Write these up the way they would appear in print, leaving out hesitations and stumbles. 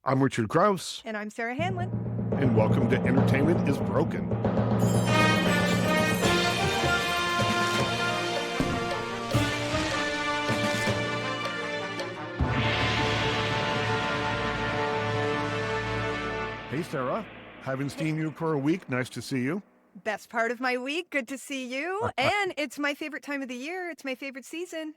I'm Richard Crouse, And I'm Sarah Hanlon. and welcome to Entertainment is Broken. Hey, Sarah. Haven't seen you for a week. Nice to see you. Best part of my week. Good to see you. And it's my favorite time of the year. It's my favorite season.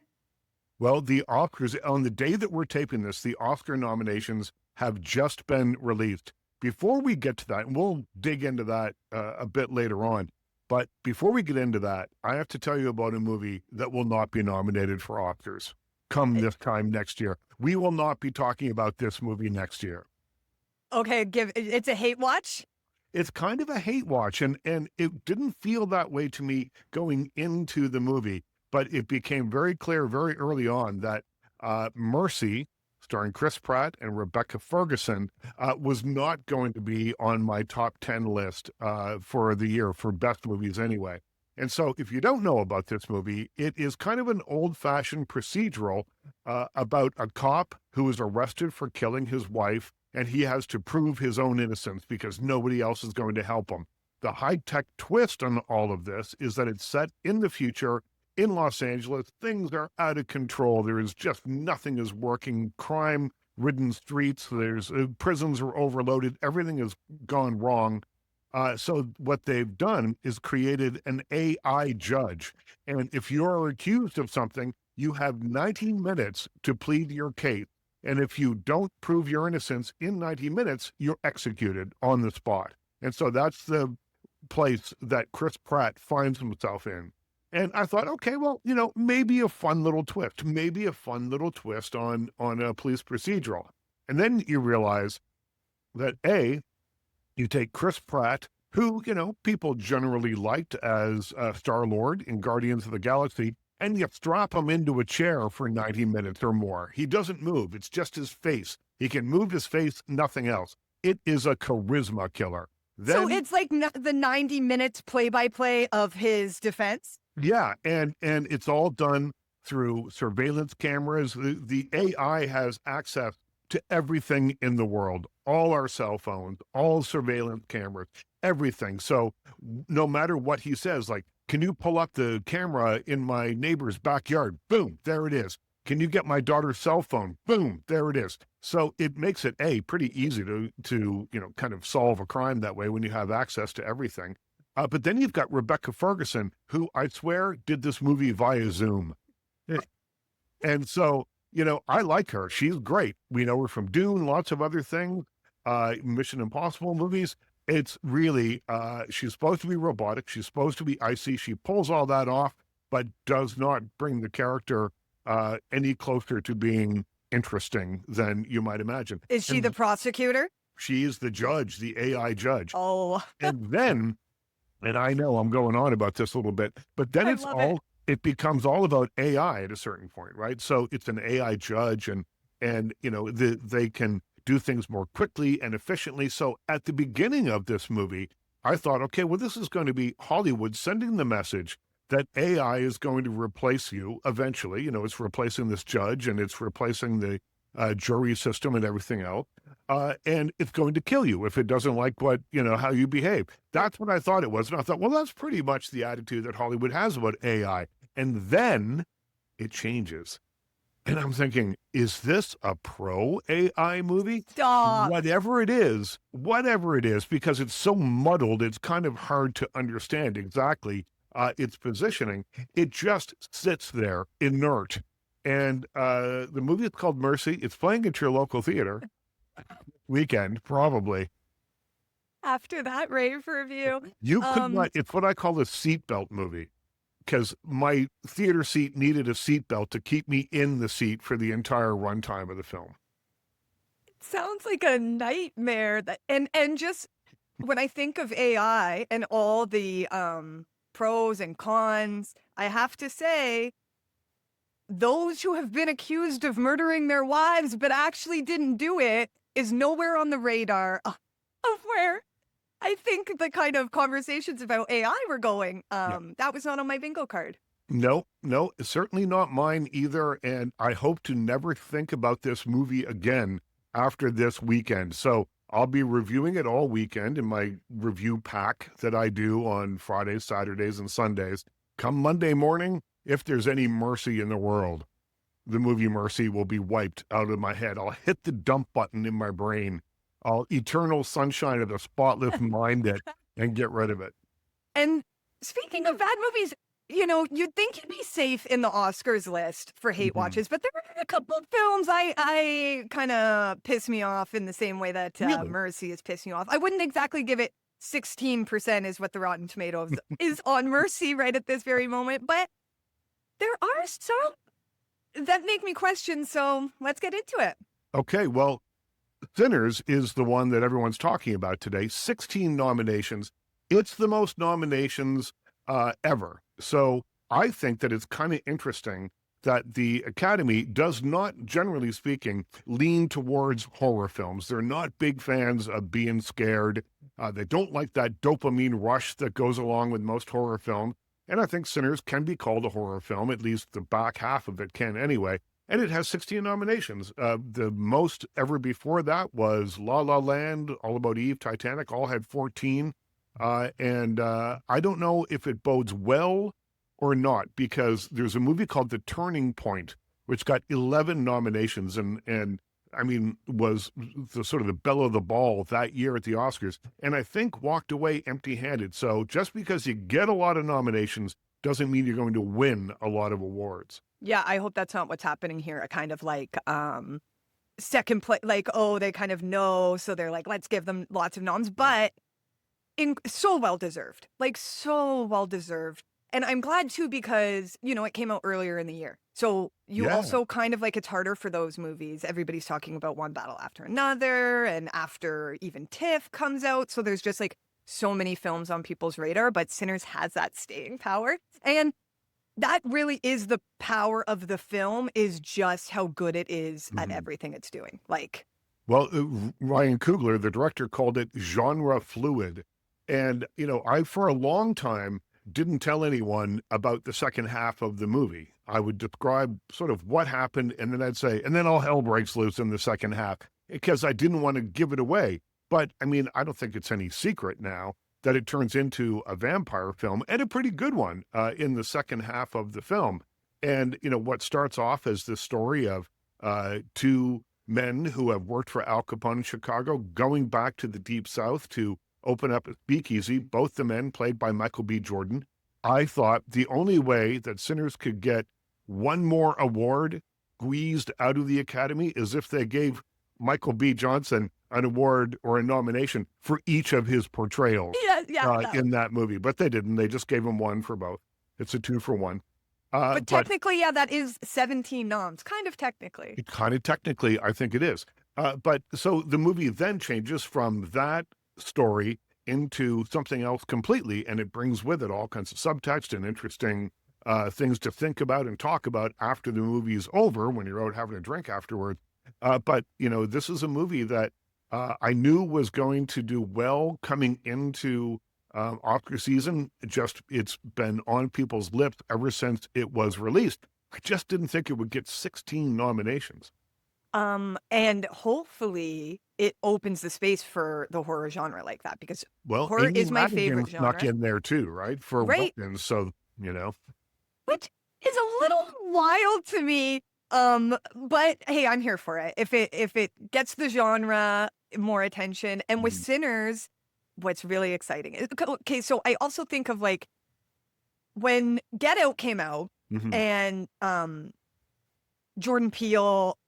Well, the Oscars, on the day that we're taping this, the Oscar nominations have just been released. Before we get to that, and we'll dig into that a bit later on, but before we get into that, I have to tell you about a movie that will not be nominated for Oscars come this time next year. We will not be talking about this movie next year. Okay, it's a hate watch. It's kind of a hate watch, and it didn't feel that way to me going into the movie, but it became very clear very early on that Mercy, starring Chris Pratt and Rebecca Ferguson, was not going to be on my top 10 list for the year for best movies anyway. And so if you don't know about this movie, it is kind of an old-fashioned procedural about a cop who is arrested for killing his wife, and he has to prove his own innocence because nobody else is going to help him. The high-tech twist on all of this is that it's set in the future in Los Angeles. Things are out of control. There is just nothing is working. Crime-ridden streets. There's prisons are overloaded. Everything has gone wrong. So what they've done is created an AI judge. And if you're accused of something, you have 90 minutes to plead your case. And if you don't prove your innocence in 90 minutes, you're executed on the spot. And so that's the place that Chris Pratt finds himself in. And I thought, okay, well, maybe a fun little twist, on a police procedural. And then you realize that you take Chris Pratt, who, people generally liked as Star-Lord in Guardians of the Galaxy, and you strap him into a chair for 90 minutes or more. He doesn't move. It's just his face. He can move his face, nothing else. It is a charisma killer. So it's like the 90 minutes play-by-play of his defense? Yeah, and it's all done through surveillance cameras. The AI has access to everything in the world, all our cell phones, all surveillance cameras, everything. So no matter what he says, like, can you pull up the camera in my neighbor's backyard? Boom, there it is. Can you get my daughter's cell phone? Boom, there it is. So it makes it pretty easy to kind of solve a crime that way when you have access to everything. But then you've got Rebecca Ferguson, who I swear did this movie via Zoom. And so, I like her. She's great. We know her from Dune, lots of other things, Mission Impossible movies. It's really, she's supposed to be robotic. She's supposed to be icy. She pulls all that off, but does not bring the character any closer to being interesting than you might imagine. Is she the prosecutor? She is the judge, the AI judge. Oh. And then, and I know I'm going on about this a little bit, but then it becomes all about AI at a certain point, right? So it's an AI judge and they can do things more quickly and efficiently. So at the beginning of this movie, I thought, okay, well, this is going to be Hollywood sending the message that AI is going to replace you eventually. It's replacing this judge and it's replacing the jury system and everything else. And it's going to kill you if it doesn't like how you behave. That's what I thought it was. And I thought, well, that's pretty much the attitude that Hollywood has about AI. And then it changes. And I'm thinking, is this a pro AI movie? Stop. Whatever it is, because it's so muddled, it's kind of hard to understand exactly its positioning. It just sits there inert. And the movie is called Mercy. It's playing at your local theater. Weekend, probably. After that rave review. You could not, it's what I call a seatbelt movie. Because my theater seat needed a seatbelt to keep me in the seat for the entire runtime of the film. It sounds like a nightmare. And just when I think of AI and all the pros and cons, I have to say, those who have been accused of murdering their wives but actually didn't do it is nowhere on the radar of where I think the kind of conversations about AI were going. That was not on my bingo card. No, certainly not mine either. And I hope to never think about this movie again after this weekend. So I'll be reviewing it all weekend in my review pack that I do on Fridays, Saturdays, and Sundays. Come Monday morning, if there's any mercy in the world, the movie Mercy will be wiped out of my head. I'll hit the dump button in my brain. I'll eternal sunshine of the spotless mind it and get rid of it. And speaking of bad movies, you'd think you'd be safe in the Oscars list for hate watches, but there are a couple of films I kind of piss me off in the same way that Really? Mercy is pissing you off. I wouldn't exactly give it 16% is what the Rotten Tomatoes is on Mercy right at this very moment, but there are some that make me question, so let's get into it. Okay, well, Sinners is the one that everyone's talking about today. 16 nominations. It's the most nominations ever. So I think that it's kind of interesting that the Academy does not, generally speaking, lean towards horror films. They're not big fans of being scared. They don't like that dopamine rush that goes along with most horror films. And I think Sinners can be called a horror film, at least the back half of it can anyway. And it has 16 nominations. The most ever before that was La La Land, All About Eve, Titanic, all had 14. And I don't know if it bodes well or not, because there's a movie called The Turning Point, which got 11 nominations and I mean, was the sort of the belle of the ball that year at the Oscars, and I think walked away empty-handed. So just because you get a lot of nominations doesn't mean you're going to win a lot of awards. Yeah, I hope that's not what's happening here. A kind of like second place, like, oh, they kind of know, so they're like, let's give them lots of noms, but so well deserved, like so well deserved. And I'm glad too, because it came out earlier in the year, so you Yeah. also kind of like, it's harder for those movies. Everybody's talking about One Battle After Another, and after even TIFF comes out, so there's just like so many films on people's radar, but Sinners has that staying power, and that really is the power of the film, is just how good it is at everything it's doing. Like, Well, Ryan Coogler, the director, called it genre fluid. And, I, for a long time, didn't tell anyone about the second half of the movie. I would describe sort of what happened, and then I'd say, and then all hell breaks loose in the second half, because I didn't want to give it away. But, I mean, I don't think it's any secret now that it turns into a vampire film, and a pretty good one in the second half of the film. And, what starts off as the story of two men who have worked for Al Capone in Chicago going back to the Deep South to open up a speakeasy, both the men played by Michael B. Jordan. I thought the only way that Sinners could get one more award squeezed out of the Academy is if they gave Michael B. Johnson an award or a nomination for each of his portrayals in that movie. But they didn't. They just gave him one for both. It's a 2-for-1. but technically, yeah, that is 17 noms, kind of technically. I think it is. But so the movie then changes from that story into something else completely, and it brings with it all kinds of subtext and interesting things to think about and talk about after the movie's over, when you're out having a drink afterward. But, this is a movie that I knew was going to do well coming into Oscar season. It's been on people's lips ever since it was released. I just didn't think it would get 16 nominations. And hopefully it opens the space for the horror genre like that, because horror Amy is my favorite Madigan snuck genre. in there too, right? For Right. Wilkins, so, Which is a little wild to me. But hey, I'm here for it. If it gets the genre more attention, and with Sinners, what's really exciting is, okay, so I also think of like when Get Out came out, and Jordan Peele,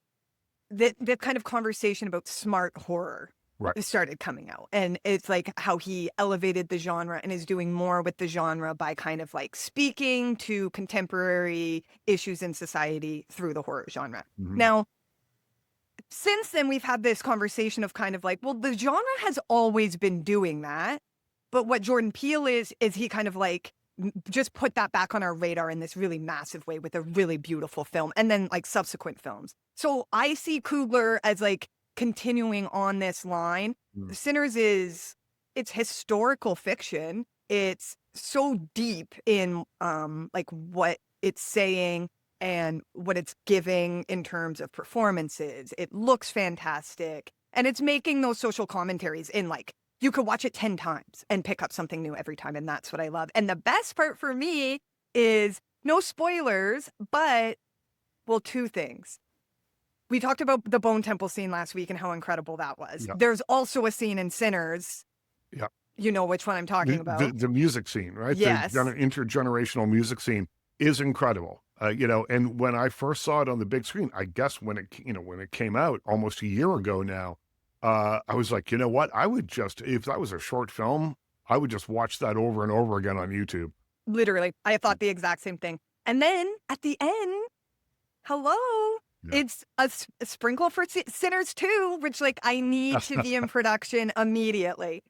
the kind of conversation about smart horror right. started coming out, and it's like how he elevated the genre and is doing more with the genre by kind of like speaking to contemporary issues in society through the horror genre. Now, since then, we've had this conversation of kind of like, well, the genre has always been doing that, but what Jordan Peele is he kind of like just put that back on our radar in this really massive way with a really beautiful film, and then like subsequent films. So I see Coogler as like continuing on this line. Sinners it's historical fiction. It's so deep in like what it's saying. and what it's giving in terms of performances. It looks fantastic. And it's making those social commentaries in like, you could watch it 10 times and pick up something new every time. And that's what I love. And the best part for me is no spoilers, but, well, two things. We talked about the Bone Temple scene last week and how incredible that was. Yeah. There's also a scene in Sinners. Yeah. You know which one I'm talking about. The music scene, right? Yes. The intergenerational music scene is incredible. And when I first saw it on the big screen, I guess when it came out almost a year ago now, I was like, you know what? I would just, if that was a short film, I would just watch that over and over again on YouTube. Literally, I thought the exact same thing. And then at the end, hello, Yeah. it's a sprinkle for Sinners too, which like I need to be in production immediately.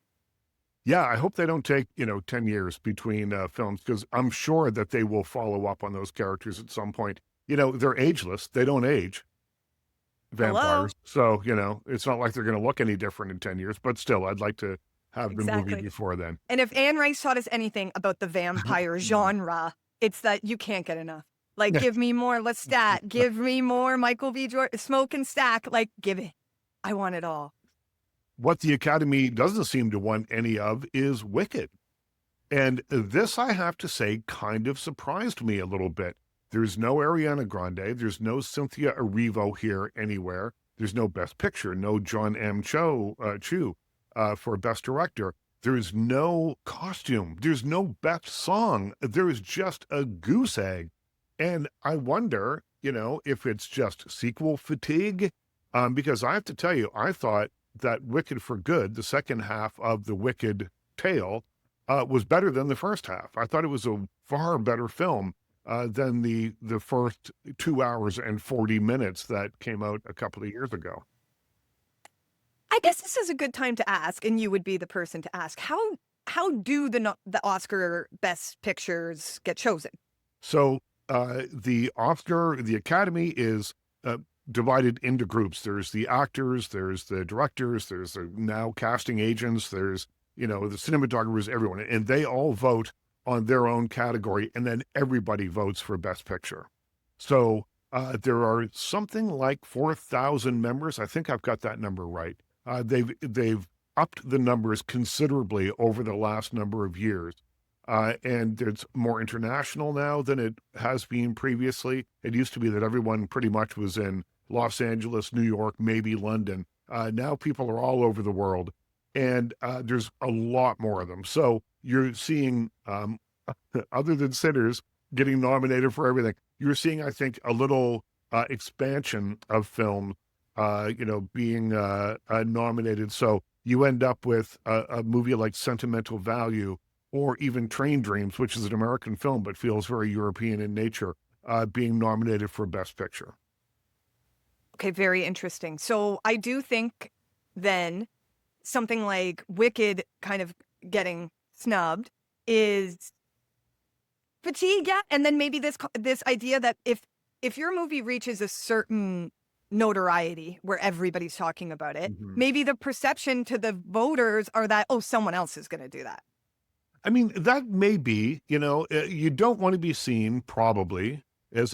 Yeah, I hope they don't take, 10 years between films, because I'm sure that they will follow up on those characters at some point. They're ageless. They don't age, Hello. vampires. So, it's not like they're going to look any different in 10 years, but still, I'd like to have the movie Exactly. before then. And if Anne Rice taught us anything about the vampire genre, it's that you can't get enough. Like, give me more Lestat, give me more Michael B. Jordan, Smoke and Stack, like, give it. I want it all. What the Academy doesn't seem to want any of is Wicked. And this, I have to say, kind of surprised me a little bit. There's no Ariana Grande. There's no Cynthia Erivo here anywhere. There's no Best Picture, no John M. Chu for Best Director. There's no costume. There's no best song. There is just a goose egg. And I wonder, if it's just sequel fatigue, because I have to tell you, I thought that Wicked for Good, the second half of the Wicked tale, was better than the first half. I thought it was a far better film than the first 2 hours and 40 minutes that came out a couple of years ago. I guess this is a good time to ask, and you would be the person to ask, how do the Oscar Best Pictures get chosen? So the Academy is divided into groups. There's the actors, there's the directors, there's the now casting agents, there's, the cinematographers, everyone, and they all vote on their own category, and then everybody votes for Best Picture. So there are something like 4,000 members. I think I've got that number right. They've upped the numbers considerably over the last number of years. And it's more international now than it has been previously. It used to be that everyone pretty much was in Los Angeles, New York, maybe London. Now people are all over the world, and there's a lot more of them. So you're seeing, other than Sinners getting nominated for everything, you're seeing, I think, a little expansion of film, being nominated. So you end up with a movie like Sentimental Value, or even Train Dreams, which is an American film but feels very European in nature, being nominated for Best Picture. Okay, very interesting. So I do think then something like Wicked kind of getting snubbed is fatigue, yeah, and then maybe this idea that if your movie reaches a certain notoriety where everybody's talking about it, maybe the perception to the voters are that, oh, someone else is going to do that. I mean, that may be, you don't want to be seen probably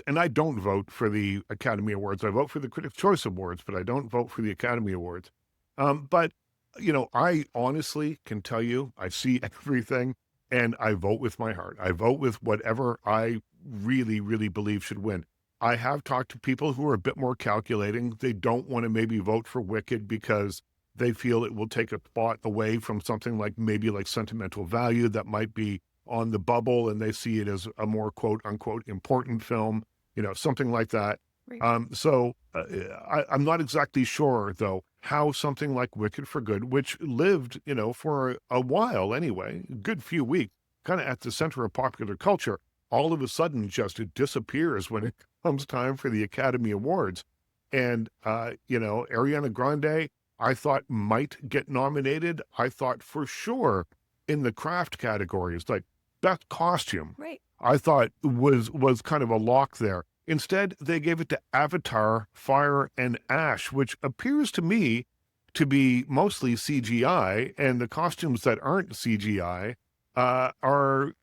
and I don't vote for the Academy Awards. I vote for the Critics' Choice Awards, but I don't vote for the Academy Awards. But, I honestly can tell you, I see everything and I vote with my heart. I vote with whatever I really, really believe should win. I have talked to people who are a bit more calculating. They don't want to maybe vote for Wicked because they feel it will take a spot away from something like Sentimental Value that might be on the bubble, and they see it as a more quote unquote important film, something like that. Right. So I'm not exactly sure though how something like Wicked for Good, which lived, for a while anyway, a good few weeks, kind of at the center of popular culture, all of a sudden just it disappears when it comes time for the Academy Awards. And, Ariana Grande, I thought might get nominated. I thought for sure in the craft categories, like best costume, Right. I thought was kind of a lock there. Instead, they gave it to Avatar, Fire and Ash, which appears to me to be mostly CGI, and the costumes that aren't CGI are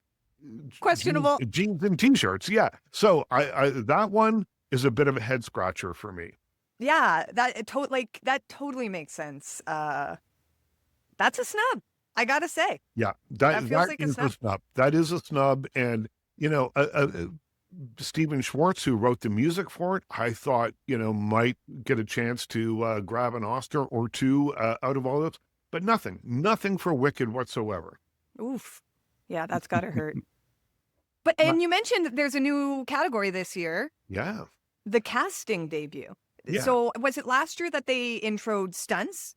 Questionable. jeans and t-shirts. Yeah. So I that one is a bit of a head scratcher for me. Yeah, that totally makes sense. That's a snub. I gotta say, Yeah, that feels that like a is a snub. snub. That is a snub. And you know, Stephen Schwartz, who wrote the music for it, I thought, might get a chance to grab an Oscar or two out of all this, but nothing for Wicked whatsoever. Oof. Yeah, that's gotta hurt. But Not- and you mentioned that there's a new category this year, yeah, the casting debut. yeah. So was it last year that they introed stunts?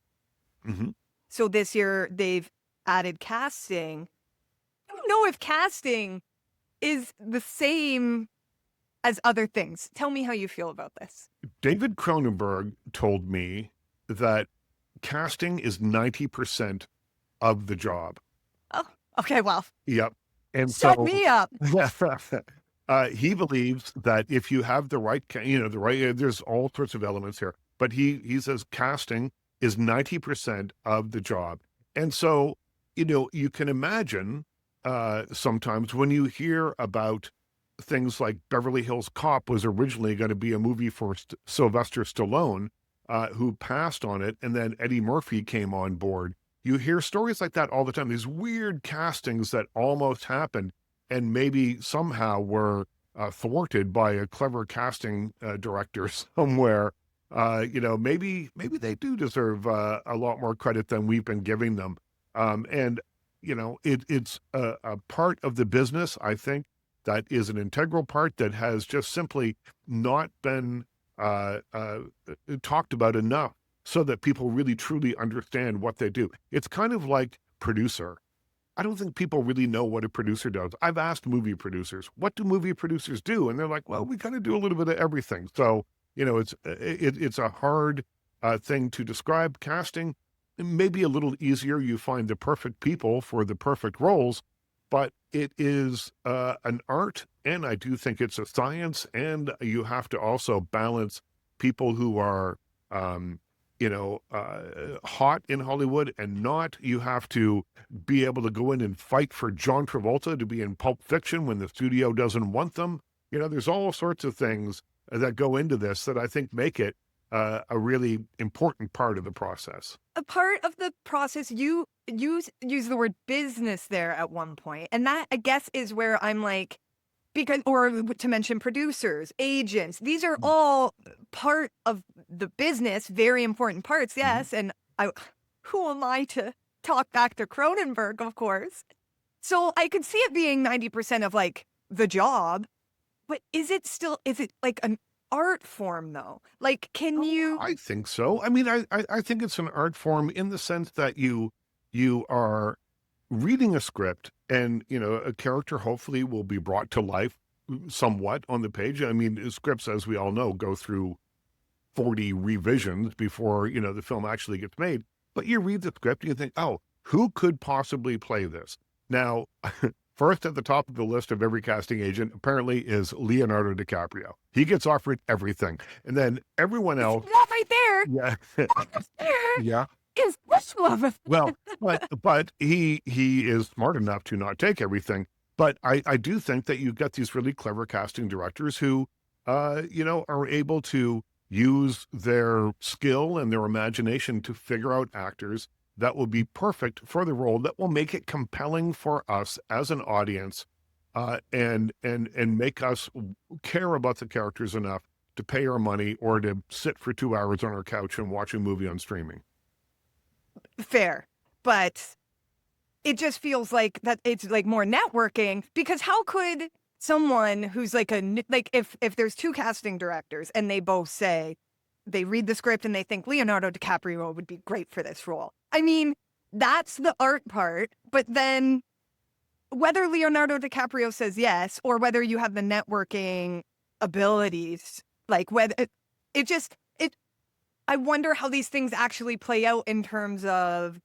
Hmm. So this year they've added casting. I don't know if casting is the same as other things. Tell me how you feel about this. David Cronenberg told me that casting is 90% of the job. Oh, okay. Well, Yep. And set so me up. he believes that if you have the right, the right, there's all sorts of elements here, but he says casting is 90% of the job. And so, you can imagine sometimes when you hear about things like Beverly Hills Cop was originally going to be a movie for Sylvester Stallone, who passed on it, and then Eddie Murphy came on board. You hear stories like that all the time, these weird castings that almost happened and maybe somehow were thwarted by a clever casting director somewhere. Maybe they do deserve a lot more credit than we've been giving them. And it's a part of the business, I think, that is an integral part that has just simply not been talked about enough so that people really truly understand what they do. It's kind of like producer. I don't think people really know what a producer does. I've asked movie producers, what do movie producers do? And they're like, well, we kind of do a little bit of everything. So, it's a hard thing to describe. Casting, maybe a little easier. You find the perfect people for the perfect roles, but it is an art, and I do think it's a science, and you have to also balance people who are, hot in Hollywood and not. You have to be able to go in and fight for John Travolta to be in Pulp Fiction when the studio doesn't want them. There's all sorts of things that go into this that I think make it a really important part of the process. A part of the process, you use the word business there at one point, and that I guess is where I'm like, because, or to mention producers, agents, these are all part of the business, very important parts, Mhm. yes. And who am I to talk back to Cronenberg, of course? So I could see it being 90% of like the job, but is it like an art form though? Like, can you? I think so. I mean, I think it's an art form in the sense that you are reading a script, and a character hopefully will be brought to life somewhat on the page. I mean, scripts, as we all know, go through 40 revisions before the film actually gets made. But you read the script and you think, oh, who could possibly play this? Now, first at the top of the list of every casting agent apparently is Leonardo DiCaprio. He gets offered everything, and then everyone else. That right there, Yeah. that there Yeah. is this love. Well, but he is smart enough to not take everything. But I do think that you've got these really clever casting directors who, are able to use their skill and their imagination to figure out actors that will be perfect for the role, that will make it compelling for us as an audience, and make us care about the characters enough to pay our money or to sit for 2 hours on our couch and watch a movie on streaming. Fair, but it just feels like that it's like more networking, because how could someone who's like like if there's two casting directors and they both say they read the script and they think Leonardo DiCaprio would be great for this role. I mean, that's the art part, but then whether Leonardo DiCaprio says yes or whether you have the networking abilities, like whether it just it I wonder how these things actually play out in terms of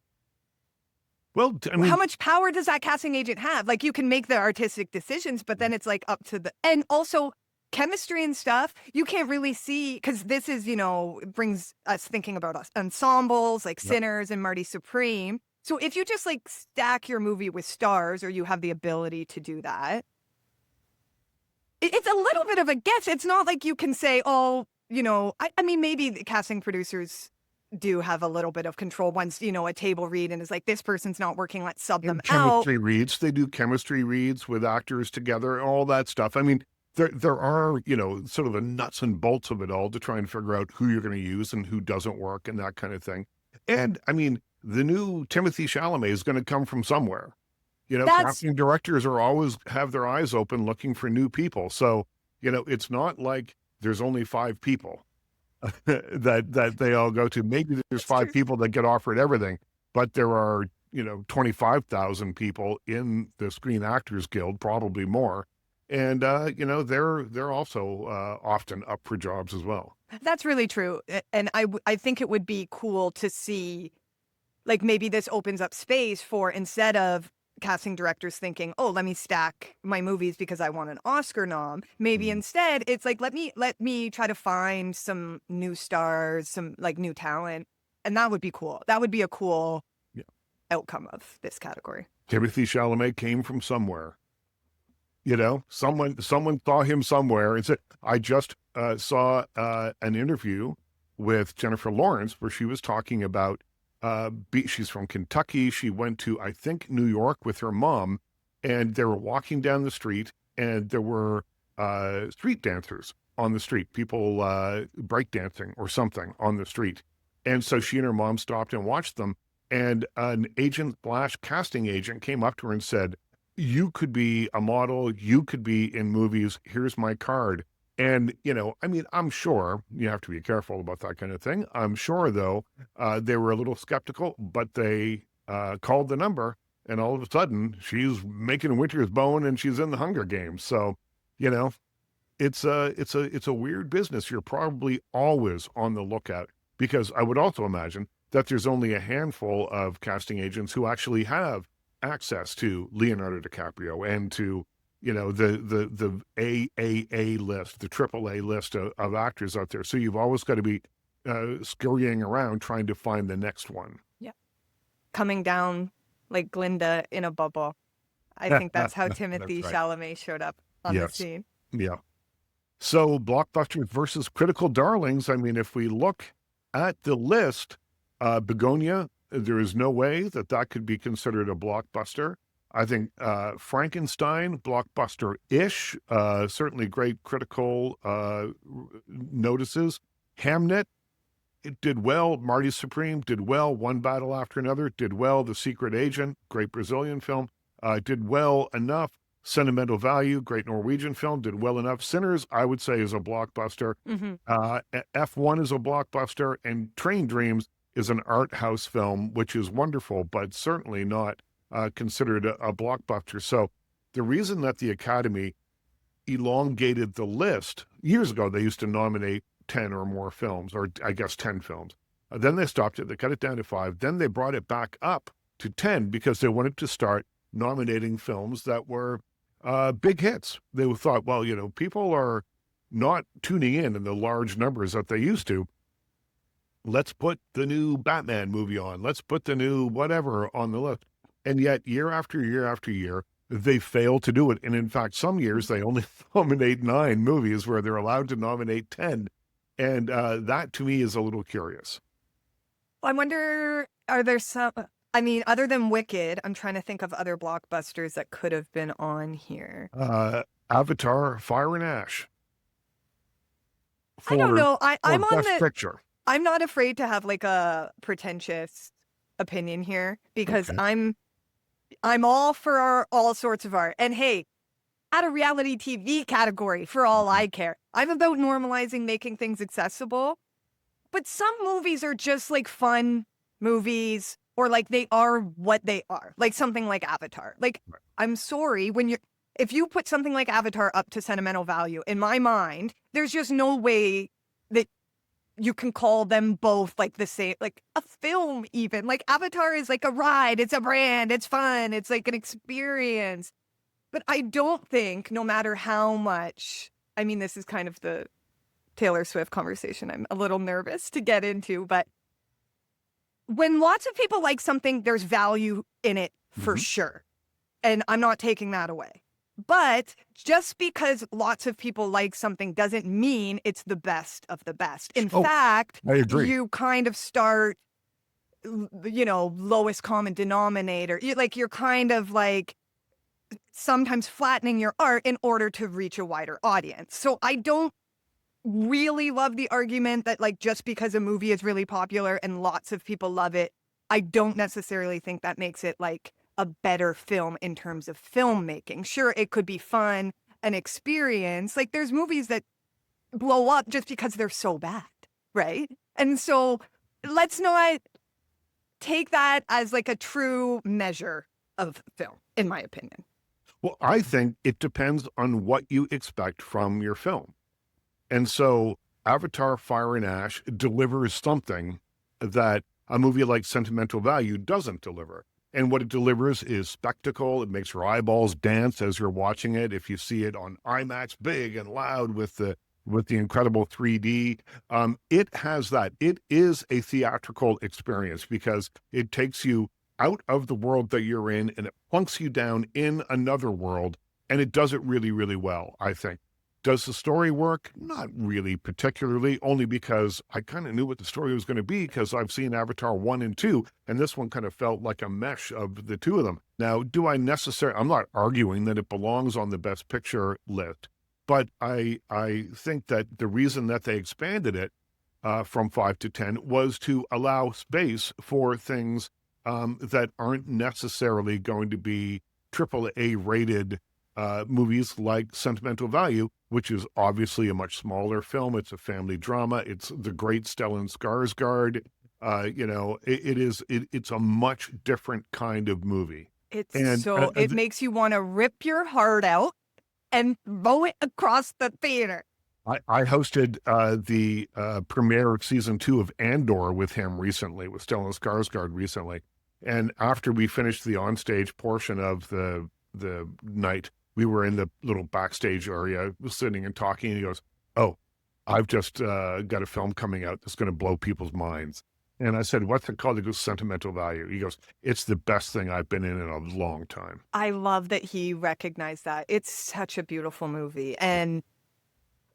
Well, I how mean, much power does that casting agent have? Like, you can make the artistic decisions, but then it's like up to and also chemistry and stuff. You can't really see, because this is, it brings us thinking about us ensembles like yep. Sinners and Marty Supreme. So if you just like stack your movie with stars, or you have the ability to do that, it's a little bit of a guess. It's not like you can say, oh, I mean, maybe the casting producers do have a little bit of control once, a table read and is like, this person's not working, let's sub them And out. chemistry reads, they do chemistry reads with actors together, all that stuff. I mean, there are, sort of the nuts and bolts of it all to try and figure out who you're going to use and who doesn't work and that kind of thing. And I mean, the new Timothy Chalamet is going to come from somewhere. That's Casting directors are always have their eyes open looking for new people. So, it's not like there's only 5 people that they all go to. Maybe there's that's 5 true. people that get offered everything, but there are, 25,000 people in the Screen Actors Guild, probably more. And they're also often up for jobs as well. That's really true. And I think it would be cool to see, like, maybe this opens up space for, instead of casting directors thinking, oh, let me stack my movies because I want an Oscar nom, maybe Mm. instead it's like, let me try to find some new stars, some like new talent. And that would be cool. That would be a cool Yeah. outcome of this category. Timothy Chalamet came from somewhere. Someone saw him somewhere and said, I just saw an interview with Jennifer Lawrence where she was talking about, she's from Kentucky. She went to, I think, New York with her mom, and they were walking down the street, and there were street dancers on the street, people breakdancing or something on the street. And so she and her mom stopped and watched them. And an agent/casting agent came up to her and said, you could be a model, you could be in movies, here's my card. And, I mean, I'm sure you have to be careful about that kind of thing. I'm sure, though, they were a little skeptical, but they called the number, and all of a sudden she's making Winter's Bone and she's in the Hunger Games. So, you know, it's a weird business. You're probably always on the lookout, because I would also imagine that there's only a handful of casting agents who actually have access to Leonardo DiCaprio and to, the AAA list, the AAA list of actors out there. So you've always got to be scurrying around trying to find the next one. Yeah. Coming down like Glinda in a bubble. I think that's how That's Timothy right. Chalamet showed up on the Yes. scene. Yeah. So blockbusters versus critical darlings. I mean, if we look at the list, Begonia, there is no way that could be considered a blockbuster. I think Frankenstein, blockbuster-ish, certainly great critical notices. Hamnet, it did well. Marty Supreme did well. One Battle After Another did well. The Secret Agent, great Brazilian film, did well enough. Sentimental Value, great Norwegian film, did well enough. Sinners, I would say, is a blockbuster. Mm-hmm. F1 is a blockbuster, and Train Dreams is an art house film, which is wonderful, but certainly not considered a blockbuster. So the reason that the Academy elongated the list, years ago, they used to nominate 10 or more films, or I guess 10 films. Then they stopped it. They cut it down to 5. Then they brought it back up to 10 because they wanted to start nominating films that were big hits. They thought, well, people are not tuning in the large numbers that they used to. Let's put the new Batman movie on. Let's put the new whatever on the list. And yet, year after year after year, they fail to do it. And in fact, some years they only nominate 9 movies where they're allowed to nominate 10. And that, to me, is a little curious. I wonder, are there some, I mean, other than Wicked, I'm trying to think of other blockbusters that could have been on here. Avatar, Fire and Ash. I don't know. I'm on Best the, Picture. I'm not afraid to have like a pretentious opinion here, because Okay. I'm all for all sorts of art. And hey, add a reality TV category for all I care. I'm about normalizing making things accessible. But some movies are just like fun movies, or like they are what they are. Like something like Avatar. Like, Right. I'm sorry, if you put something like Avatar up to Sentimental Value, in my mind, there's just no way that you can call them both like the same, like a film even. Like Avatar is like a ride, it's a brand, it's fun, it's like an experience. But I don't think, no matter how much, I mean, this is kind of the Taylor Swift conversation I'm a little nervous to get into, but when lots of people like something, there's value in it for Mhm. sure. And I'm not taking that away. But just because lots of people like something doesn't mean it's the best of the best. In Oh, fact, I agree. you kind of start, lowest common denominator. You're kind of like sometimes flattening your art in order to reach a wider audience. So I don't really love the argument that like just because a movie is really popular and lots of people love it, I don't necessarily think that makes it like a better film in terms of filmmaking. Sure, it could be fun, an experience. Like there's movies that blow up just because they're so bad, right? And so let's not take that as like a true measure of film, in my opinion. Well, I think it depends on what you expect from your film. And so Avatar Fire and Ash delivers something that a movie like Sentimental Value doesn't deliver. And what it delivers is spectacle. It makes your eyeballs dance as you're watching it. If you see it on IMAX big and loud with the incredible 3D, it has that. It is a theatrical experience because it takes you out of the world that you're in and it plunks you down in another world. And it does it really, really well, I think. Does the story work? Not really particularly, only because I kind of knew what the story was going to be because I've seen Avatar 1 and 2, and this one kind of felt like a mesh of the two of them. Now, I'm not arguing that it belongs on the Best Picture list, but I think that the reason that they expanded it from 5 to 10 was to allow space for things that aren't necessarily going to be triple A rated movies like Sentimental Value, which is obviously a much smaller film. It's a family drama. It's the great Stellan Skarsgård. It's a much different kind of movie. And It makes you want to rip your heart out and throw it across the theater. I hosted the premiere of season 2 of Andor with him recently, with Stellan Skarsgård recently. And after we finished the onstage portion of the night, we were in the little backstage area sitting and talking, and he goes, "Oh, I've just got a film coming out that's going to blow people's minds." And I said, "What's it called?" He goes, "Sentimental Value." He goes, "It's the best thing I've been in a long time." I love that he recognized that. It's such a beautiful movie. And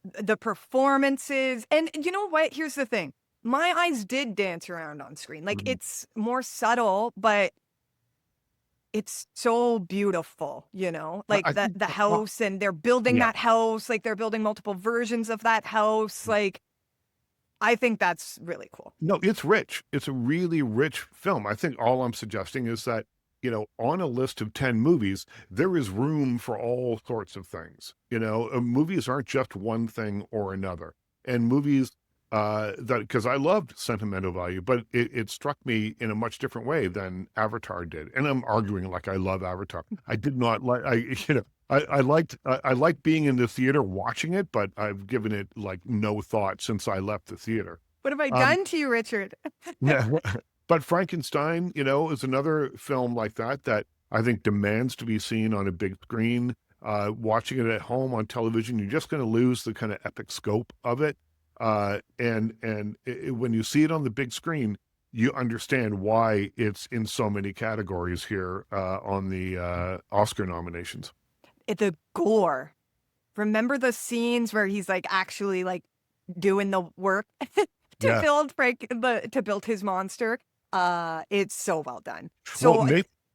the performances, and you know what? Here's the thing. My eyes did dance around on screen. Like Mhm. it's more subtle, but it's so beautiful, I like think, the house, and they're building yeah, that house, like they're building multiple versions of that house. Like I think that's really cool. no, it's rich. It's a really rich film. I think all I'm suggesting is that, on a list of 10 movies, there is room for all sorts of things. Movies aren't just one thing or another. And movies because I loved Sentimental Value, but it struck me in a much different way than Avatar did. And I'm arguing like I love Avatar. I did not like, I liked being in the theater watching it, but I've given it like no thought since I left the theater. What have I Um, done to you, Richard? yeah, but Frankenstein, is another film like that I think demands to be seen on a big screen. Watching it at home on television, you're just going to lose the kind of epic scope of it. When you see it on the big screen, you understand why it's in so many categories here on the Oscar nominations. The gore. Remember the scenes where he's like actually like doing the work to Yeah. build to build his monster? It's so well done. Well, So it must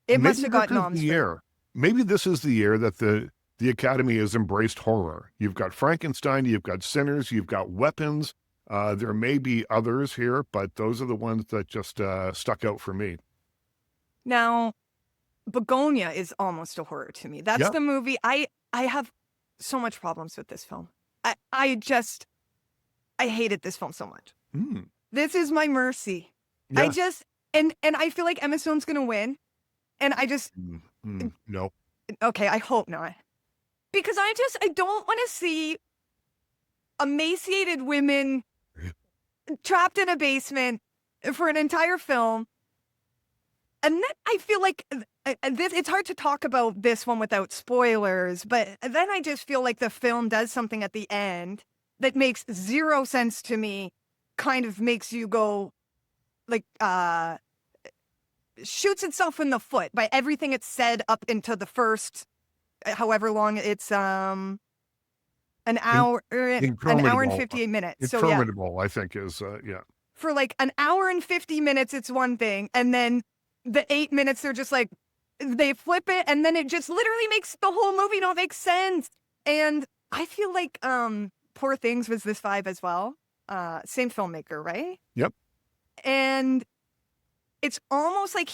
maybe have this got is the noms for year. Maybe this is the year that the Academy has embraced horror. You've got Frankenstein, you've got Sinners, you've got Weapons. There may be others here, but those are the ones that just stuck out for me. now. Begonia is almost a horror to me. That's Yeah. the movie. I have so much problems with this film. I hated this film so much. Mm, This is my mercy. I yeah. just and I feel like Emma Stone's gonna win. And I just No. okay, I hope not. Because I don't want to see emaciated women trapped in a basement for an entire film. And then I feel like it's hard to talk about this one without spoilers, but then I just feel like the film does something at the end that makes zero sense to me, kind of makes you go like shoots itself in the foot by everything it's said up into the first, however long it's an In, hour an hour and interminable. 58 minutes. So yeah, Interminable, I think is, yeah. for like an hour and 50 minutes it's one thing, and then the 8 minutes they're just like they flip it, and then it just literally makes the whole movie not make sense. And I feel like Poor Things was this vibe as well. Same filmmaker, right? Yep. And it's almost like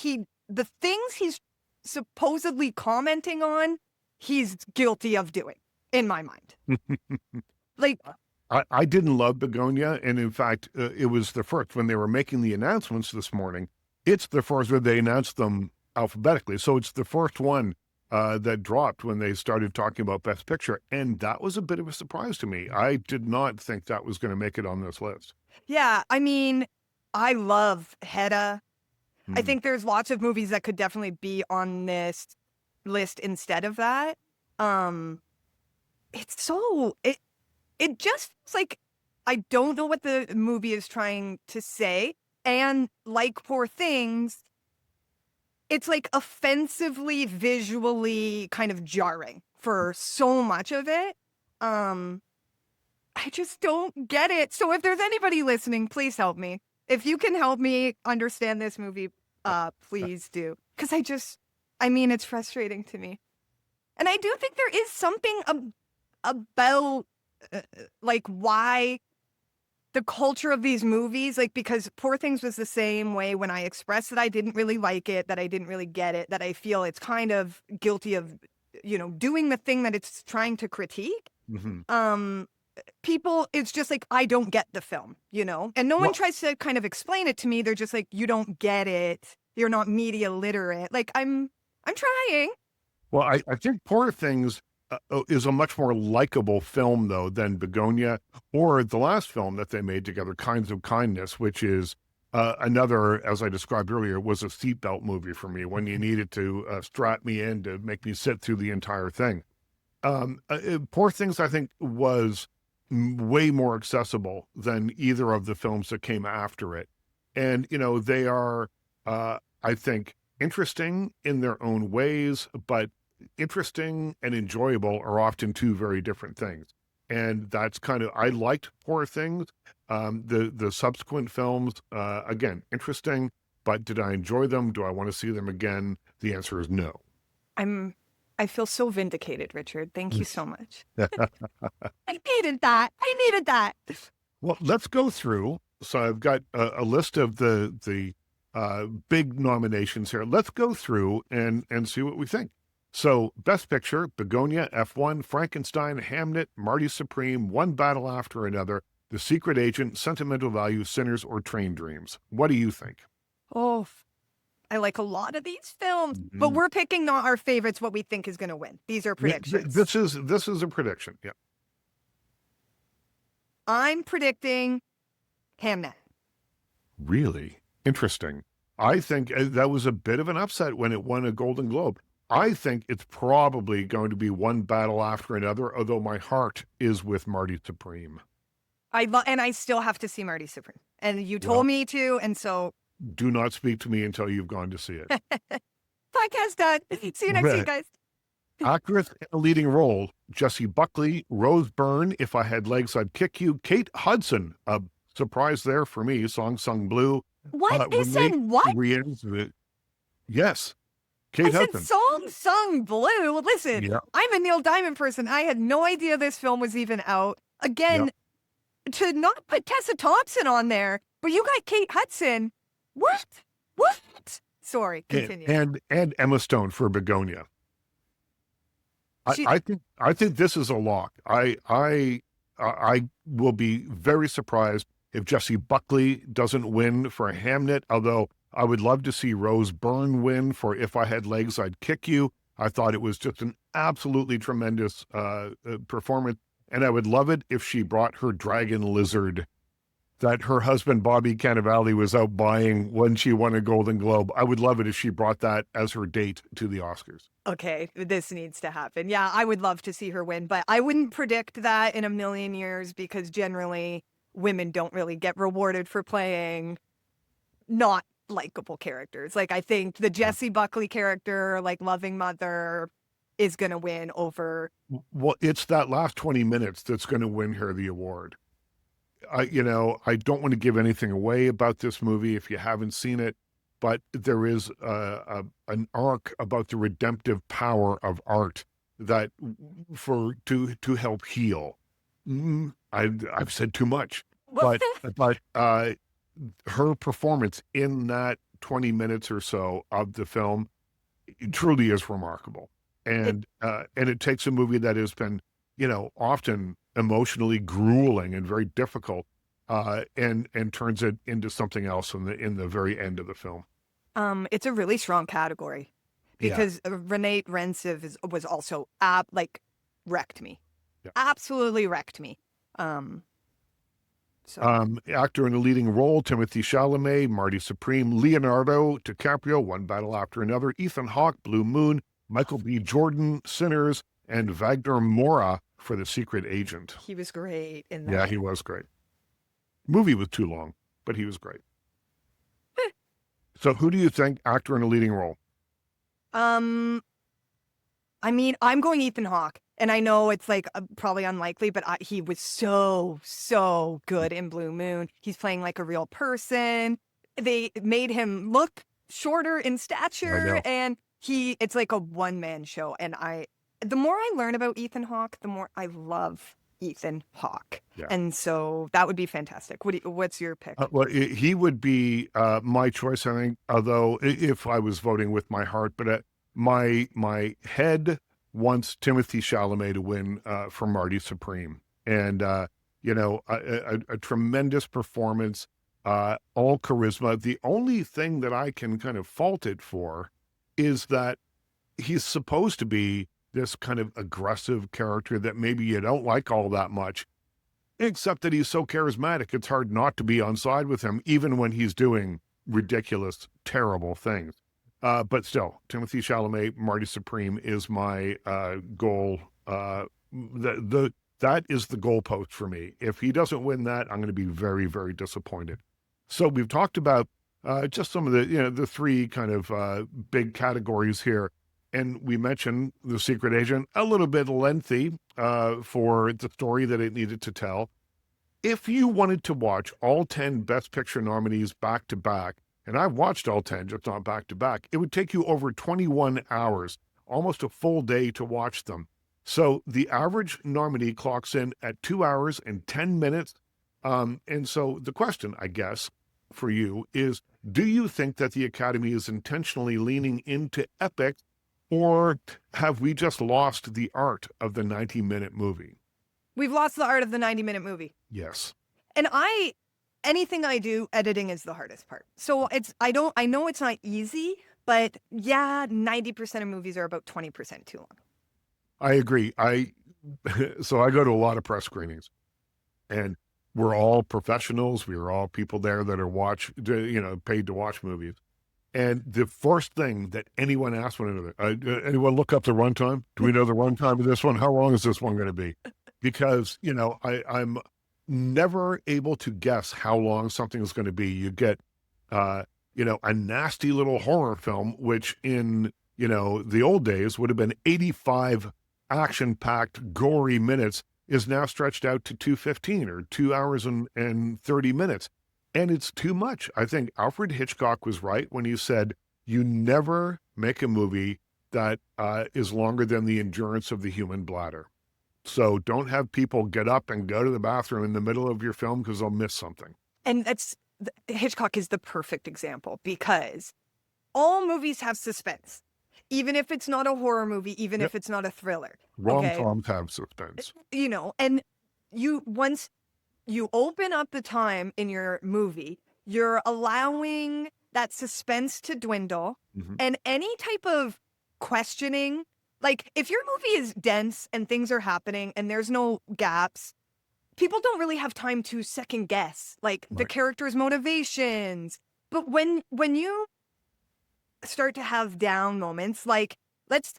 the things he's supposedly commenting on, he's guilty of doing, in my mind. Like, I didn't love Begonia, and in fact, it was the first when they were making the announcements this morning. It's the first where they announced them alphabetically, so it's the first one that dropped when they started talking about Best Picture, and that was a bit of a surprise to me. I did not think that was going to make it on this list. yeah, I mean, I love Hedda. I Hmm. think there's lots of movies that could definitely be on this list instead of that. It's so it just feels like I don't know what the movie is trying to say. And like Poor Things, it's like offensively, visually kind of jarring for so much of it. I just don't get it. So if there's anybody listening, please help me. If you can help me understand this movie, please do. Because I mean, it's frustrating to me. And I do think there is something about like why the culture of these movies, like, because Poor Things was the same way when I expressed that I didn't really like it, that I didn't really get it, that I feel it's kind of guilty of, doing the thing that it's trying to critique. Mm-hmm. People, it's just like, I don't get the film, and no one Well, tries to kind of explain it to me. They're just like, you don't get it. You're not media literate. Like, I'm trying. well, I think Poor Things is a much more likable film, though, than Begonia or the last film that they made together, Kinds of Kindness, which is another, as I described earlier, was a seatbelt movie for me when you needed to strap me in to make me sit through the entire thing. Poor Things, I think, was way more accessible than either of the films that came after it. And, they are, I think, interesting in their own ways, but interesting and enjoyable are often two very different things. And that's kind of, I liked Poor Things. The subsequent films, again, interesting, but did I enjoy them? Do I want to see them again? The answer is no. I feel so vindicated, Richard. Thank you so much. I needed that. I needed that. Well, let's go through. So I've got a list of the big nominations here. Let's go through and see what we think. So, Best Picture: Begonia, F1, Frankenstein, Hamnet, Marty Supreme, One Battle After Another, The Secret Agent, Sentimental Value, Sinners, or Train Dreams. What do you think? Oh, I like a lot of these films, but Mhm. we're picking not our favorites, what we think is going to win. These are Yeah, predictions. this is a prediction. Yeah. I'm predicting Hamnet. Really interesting. I think that was a bit of an upset when it won a Golden Globe. I think it's probably going to be One Battle After Another, although my heart is with Marty Supreme. And I still have to see Marty Supreme. And you told Well, me to, and so do not speak to me until you've gone to see it. podcast done. See you next week, guys. Actress in a leading role: Jessie Buckley, Rose Byrne, If I Had Legs I'd Kick You, Kate Hudson, a surprise there for me, Song Sung Blue, What? They Renee said what? Rienz, yes, I Kate said Hudson. Song Sung Blue. Listen, Yeah, I'm a Neil Diamond person. I had no idea this film was even out. yeah. Again, to not put Tessa Thompson on there, but you got Kate Hudson. What? What? Sorry, continue. And Emma Stone for Begonia. She, I think this is a lock. I will be very surprised if Jessie Buckley doesn't win for Hamnet, although I would love to see Rose Byrne win for If I Had Legs I'd Kick You. I thought it was just an absolutely tremendous performance, and I would love it if she brought her dragon lizard that her husband Bobby Cannavale was out buying when she won a Golden Globe. I would love it if she brought that as her date to the Oscars. okay, this needs to happen. Yeah, I would love to see her win, but I wouldn't predict that in a million years because generally women don't really get rewarded for playing not likable characters. Like, I think the Jessie Buckley character, like loving mother, is going to win over. Well, it's that last 20 minutes that's going to win her the award. I don't want to give anything away about this movie if you haven't seen it, but there is an arc about the redemptive power of art that to help heal. I've said too much, but her performance in that 20 minutes or so of the film truly is remarkable. And it takes a movie that has been, often emotionally grueling and very difficult, and turns it into something else in the very end of the film. It's a really strong category because Renate Rensiv was also wrecked me. Yeah. Absolutely wrecked me. Actor in a leading role: Timothy Chalamet, Marty Supreme, Leonardo DiCaprio, One Battle After Another, Ethan Hawke, Blue Moon, Michael B. Jordan, Sinners, and Wagner Moura for The Secret Agent. He was great in that. Yeah, he was great. Movie was too long, but he was great. So who do you think actor in a leading role? I mean, I'm going Ethan Hawke, and I know it's like probably unlikely, but he was so good in Blue Moon. He's playing like a real person. They made him look shorter in stature, and it's like a one-man show. And the more I learn about Ethan Hawke, the more I love Ethan Hawke. Yeah. And so that would be fantastic. What's your pick? Well, he would be my choice, I think, although if I was voting with my heart, but my head wants Timothy Chalamet to win for Marty Supreme. And, a tremendous performance, all charisma. The only thing that I can kind of fault it for is that he's supposed to be this kind of aggressive character that maybe you don't like all that much, except that he's so charismatic, it's hard not to be on side with him, even when he's doing ridiculous, terrible things. But still, Timothy Chalamet, Marty Supreme is my goal. That is the goalpost for me. If he doesn't win that, I'm going to be very, very disappointed. So we've talked about just some of the three kind of big categories here. And we mentioned The Secret Agent, a little bit lengthy for the story that it needed to tell. If you wanted to watch all 10 Best Picture nominees back to back, and I've watched all 10, just not back to back, it would take you over 21 hours, almost a full day to watch them. So the average nominee clocks in at 2 hours and 10 minutes. And so the question, I guess, for you is, do you think that the Academy is intentionally leaning into epic, or have we just lost the art of the 90-minute movie? We've lost the art of the 90-minute movie. Yes. And anything I do, editing is the hardest part. So I know it's not easy, but yeah, 90% of movies are about 20% too long. I agree. So I go to a lot of press screenings, and we're all professionals. We're all people there that are paid to watch movies. And the first thing that anyone asks one another, anyone look up the runtime? Do we know the runtime of this one? How long is this one going to be? Because, I'm never able to guess how long something is going to be. You get, a nasty little horror film, which in, the old days would have been 85 action-packed, gory minutes, is now stretched out to 2:15 or 2 hours and 30 minutes. And it's too much. I think Alfred Hitchcock was right when he said, you never make a movie that is longer than the endurance of the human bladder. So don't have people get up and go to the bathroom in the middle of your film because they'll miss something. And Hitchcock is the perfect example, because all movies have suspense, even if it's not a horror movie, even if it's not a thriller. Rom-coms have suspense. And once you open up the time in your movie, you're allowing that suspense to dwindle, and any type of questioning. Like, if your movie is dense and things are happening and there's no gaps, people don't really have time to second guess, the character's motivations. But when you start to have down moments, let's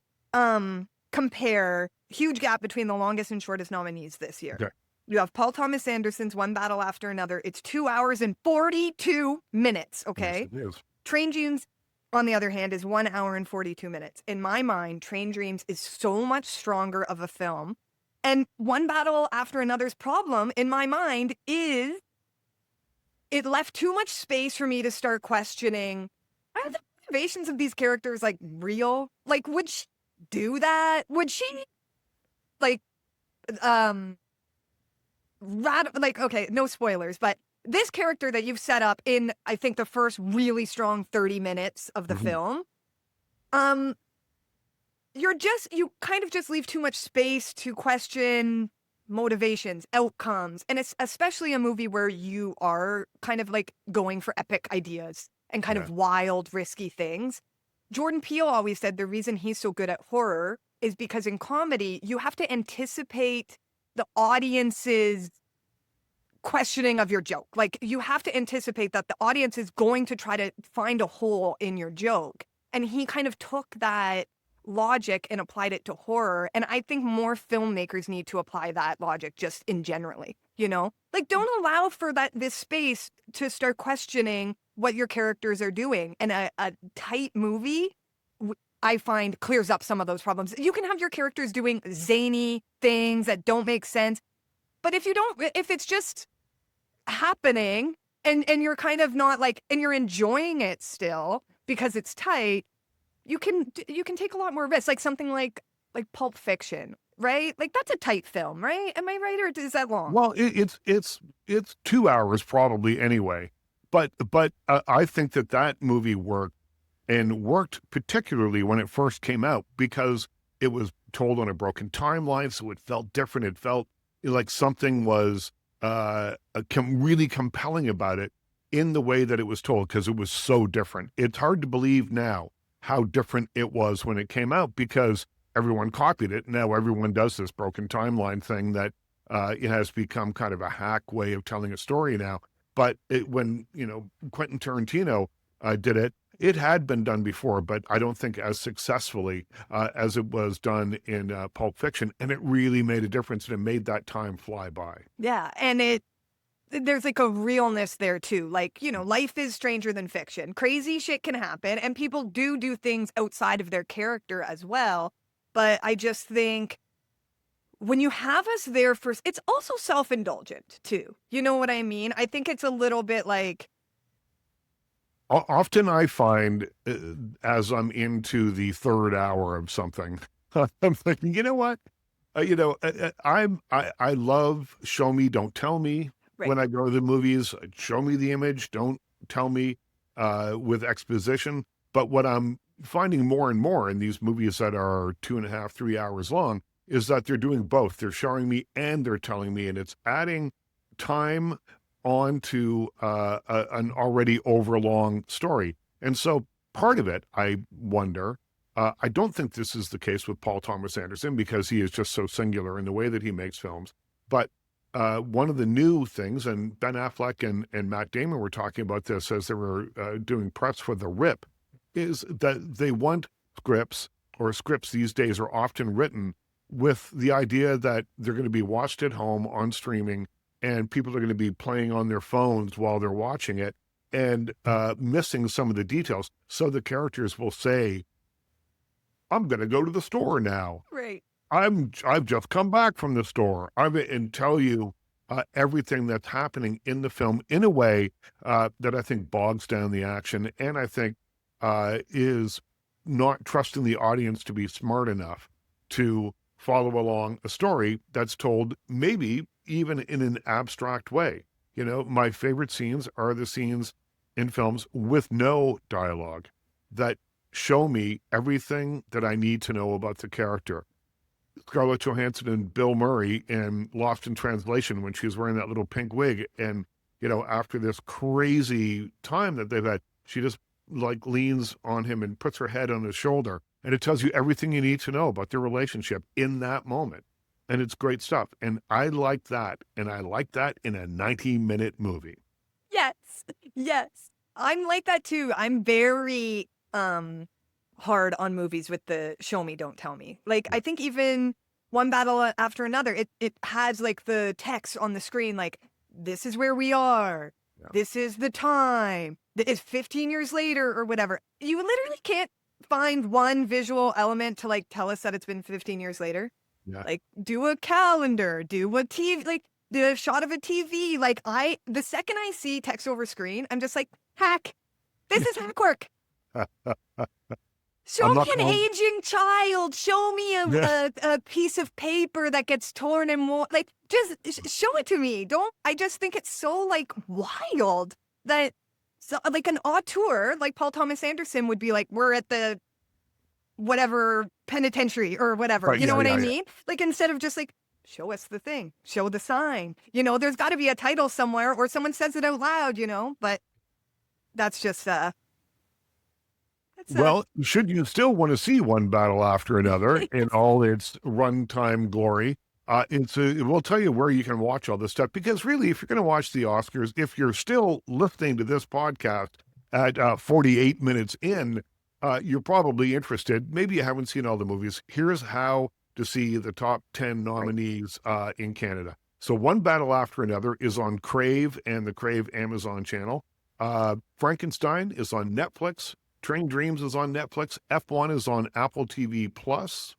compare huge gap between the longest and shortest nominees this year. Okay. You have Paul Thomas Anderson's One Battle After Another. It's 2 hours and 42 minutes, okay? Yes, it is. Train Dreams, on the other hand, is 1 hour and 42 minutes. In my mind, Train Dreams is so much stronger of a film. And One Battle After Another's problem, in my mind, is it left too much space for me to start questioning, are the motivations of these characters, like, real? Like, would she do that? Would she, like, okay, no spoilers, but this character that you've set up in, I think, the first really strong 30 minutes of the Mhm. film, um, you kind of just leave too much space to question motivations, outcomes, and it's especially a movie where you are kind of like going for epic ideas and kind Yeah. of wild, risky things. Jordan Peele always said the reason he's so good at horror is because in comedy, you have to anticipate the audience's questioning of your joke. Like, you have to anticipate that the audience is going to try to find a hole in your joke. And he kind of took that logic and applied it to horror. And I think more filmmakers need to apply that logic just in generally, you know? Like, don't allow for this space to start questioning what your characters are doing. And a tight movie, I find, clears up some of those problems. You can have your characters doing zany things that don't make sense. But if it's just happening and you're kind of not like, and you're enjoying it still because it's tight, you can take a lot more risks, like something like Pulp Fiction, right? Like, that's a tight film, right? Am I right, or is that long? Well, it's 2 hours probably anyway, but I think that movie worked, and worked particularly when it first came out because it was told on a broken timeline, so it felt different. It felt like something was really compelling about it in the way that it was told because it was so different. It's hard to believe now how different it was when it came out because everyone copied it. Now everyone does this broken timeline thing that it has become kind of a hack way of telling a story now. But when Quentin Tarantino did it, it had been done before, but I don't think as successfully as it was done in Pulp Fiction, and it really made a difference, and it made that time fly by. Yeah, and there's like a realness there too. Like, life is stranger than fiction. Crazy shit can happen, and people do things outside of their character as well. But I just think when you have us there first, it's also self-indulgent too. You know what I mean? I think it's a little bit like, Often I find as I'm into the third hour of something, I'm thinking, you know what? I love show me, don't tell me right. when I go to the movies. Show me the image, don't tell me with exposition. But what I'm finding more and more in these movies that are 2.5, 3 hours long is that they're doing both. They're showing me and they're telling me, and it's adding time onto an already overlong story. And so part of it, I wonder, I don't think this is the case with Paul Thomas Anderson because he is just so singular in the way that he makes films. But one of the new things, and Ben Affleck and Matt Damon were talking about this as they were doing press for The Rip, is that they want scripts, or scripts these days are often written with the idea that they're going to be watched at home on streaming, and people are going to be playing on their phones while they're watching it and missing some of the details. So the characters will say, I'm going to go to the store now. Right. I've just come back from the store. And tell you everything that's happening in the film in a way that I think bogs down the action, and I think is not trusting the audience to be smart enough to follow along a story that's told maybe even in an abstract way. My favorite scenes are the scenes in films with no dialogue that show me everything that I need to know about the character. Scarlett Johansson and Bill Murray in Lost in Translation when she's wearing that little pink wig. And, after this crazy time that they've had, she just like leans on him and puts her head on his shoulder. And it tells you everything you need to know about their relationship in that moment. And it's great stuff. And I like that. And I like that in a 90-minute movie. Yes. Yes. I'm like that too. I'm very hard on movies with the show me, don't tell me. Like, Yeah. I think even One Battle After Another, it has like the text on the screen, like, this is where we are. Yeah. This is the time. it's 15 years later or whatever. You literally can't find one visual element to like tell us that it's been 15 years later. Yeah. Like do a calendar, do a TV, like the shot of a TV. Like the second I see text over screen, I'm just like, hack. This is hack work. Show I'm me not an going. aging child. Show me Yeah. a piece of paper that gets torn and more. Like, just show it to me. Don't. I just think it's so like wild that, so, like an auteur like Paul Thomas Anderson would be like, we're at the whatever penitentiary or whatever. Right. You know Yeah. what I Yeah. Yeah. mean? Like instead of just like, show us the thing, show the sign. You know, there's got to be a title somewhere or someone says it out loud. You know, but that's just Well, should you still want to see One Battle After Another in all its runtime glory, we'll tell you where you can watch all this stuff. Because really, if you're going to watch the Oscars, if you're still listening to this podcast at 48 minutes in, you're probably interested. Maybe you haven't seen all the movies. Here's how to see the top 10 nominees in Canada. So One Battle After Another is on Crave and the Crave Amazon channel. Frankenstein is on Netflix. Train Dreams is on Netflix. F1 is on Apple TV Plus.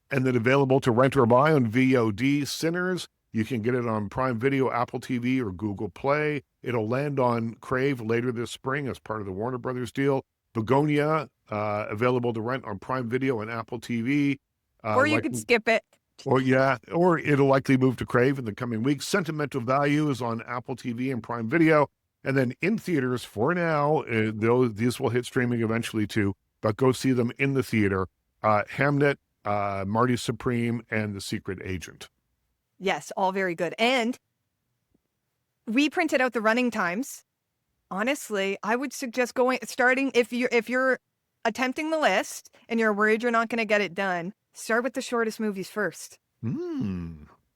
And then available to rent or buy on VOD. Sinners, you can get it on Prime Video, Apple TV, or Google Play. It'll land on Crave later this spring as part of the Warner Brothers deal. Begonia, available to rent on Prime Video and Apple TV. or you could skip it. Or it'll likely move to Crave in the coming weeks. Sentimental Value is on Apple TV and Prime Video. And then in theaters for now, these will hit streaming eventually too, but go see them in the theater. Hamnet, Marty Supreme, and The Secret Agent. Yes, all very good. And we printed out the running times. Honestly, I would suggest starting if you're attempting the list and you're worried you're not going to get it done, start with the shortest movies first.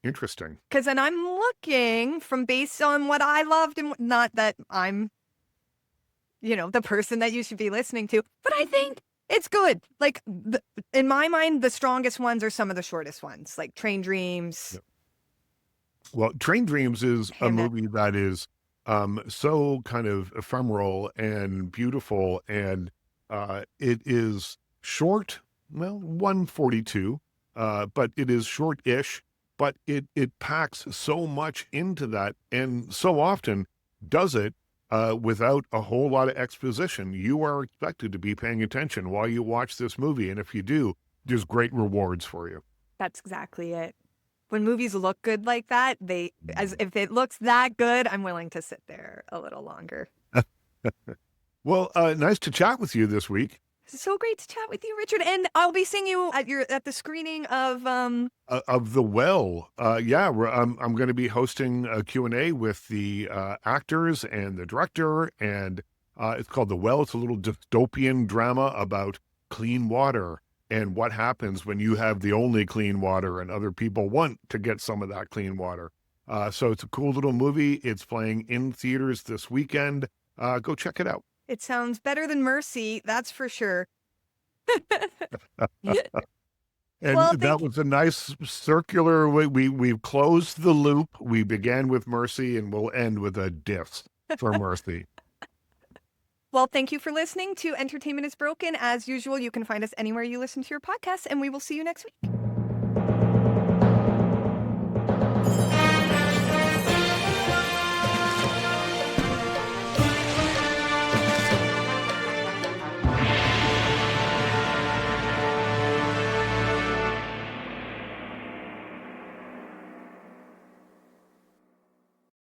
Interesting. Because then I'm looking from based on what I loved and not that I'm, the person that you should be listening to, but I think it's good. Like in my mind, the strongest ones are some of the shortest ones, like Train Dreams. Yep. Well, Train Dreams is a movie that is so kind of ephemeral and beautiful, and it is short, 142, but it is short-ish. But it packs so much into that, and so often does it without a whole lot of exposition. You are expected to be paying attention while you watch this movie, and if you do, there's great rewards for you. That's exactly it. When movies look good like that, if it looks that good, I'm willing to sit there a little longer. Well, nice to chat with you this week. So great to chat with you, Richard. And I'll be seeing you at the screening of The Well. I'm going to be hosting a Q&A with the actors and the director, and it's called The Well. It's a little dystopian drama about clean water and what happens when you have the only clean water and other people want to get some of that clean water. So it's a cool little movie. It's playing in theaters this weekend. Go check it out. It sounds better than Mercy, that's for sure. And that was a nice circular way. We've closed the loop. We began with Mercy and we'll end with a diss for Mercy. Well, thank you for listening to Entertainment is Broken. As usual, you can find us anywhere you listen to your podcasts, and we will see you next week.